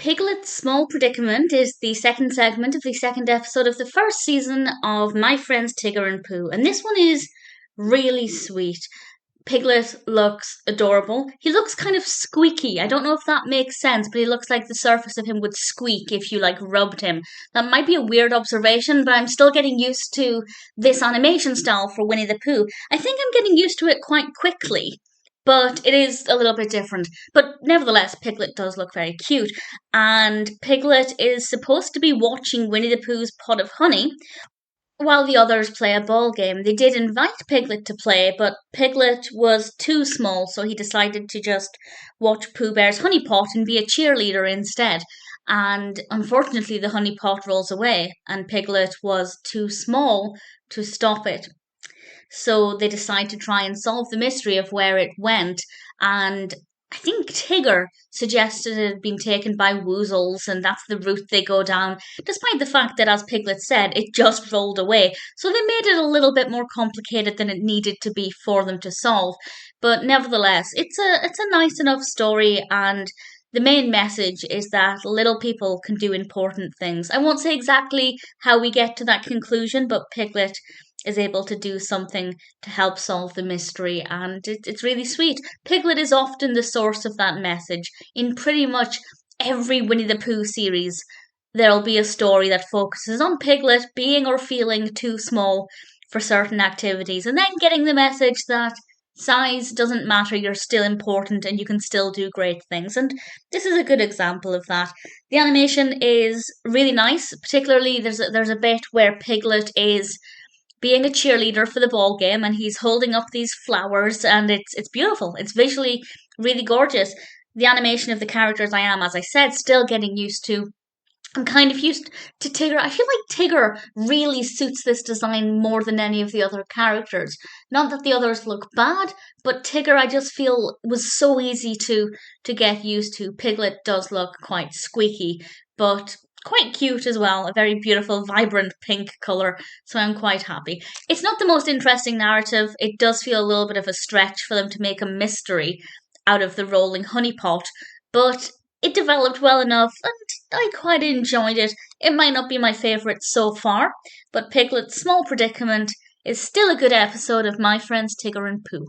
Piglet's Small Predicament is the second segment of the second episode of the first season of My Friends Tigger and Pooh, and this one is really sweet. Piglet looks adorable. He looks kind of squeaky. I don't know if that makes sense, but he looks like the surface of him would squeak if you rubbed him. That might be a weird observation, but I'm still getting used to this animation style for Winnie the Pooh. I think I'm getting used to it quite quickly. But it is a little bit different. But nevertheless, Piglet does look very cute. And Piglet is supposed to be watching Winnie the Pooh's pot of honey while the others play a ball game. They did invite Piglet to play, but Piglet was too small, so he decided to just watch Pooh Bear's honey pot and be a cheerleader instead. And unfortunately, the honey pot rolls away, and Piglet was too small to stop it. So they decide to try and solve the mystery of where it went. And I think Tigger suggested it had been taken by woozles, and that's the route they go down, despite the fact that, as Piglet said, it just rolled away. So they made it a little bit more complicated than it needed to be for them to solve. But nevertheless, it's a nice enough story, and the main message is that little people can do important things. I won't say exactly how we get to that conclusion, but Piglet is able to do something to help solve the mystery, and it's really sweet. Piglet is often the source of that message. In pretty much every Winnie the Pooh series, there'll be a story that focuses on Piglet being or feeling too small for certain activities, and then getting the message that size doesn't matter, you're still important and you can still do great things. And this is a good example of that. The animation is really nice, particularly there's a bit where Piglet is being a cheerleader for the ball game, and he's holding up these flowers, and it's beautiful. It's visually really gorgeous. The animation of the characters I am, as I said, still getting used to. I'm kind of used to Tigger. I feel like Tigger really suits this design more than any of the other characters. Not that the others look bad, but Tigger I just feel was so easy to get used to. Piglet does look quite squeaky, but quite cute as well. A very beautiful, vibrant pink colour, so I'm quite happy. It's not the most interesting narrative. It does feel a little bit of a stretch for them to make a mystery out of the rolling honey pot, but it developed well enough, and I quite enjoyed it. It might not be my favourite so far, but Piglet's Small Predicament is still a good episode of My Friends Tigger and Pooh.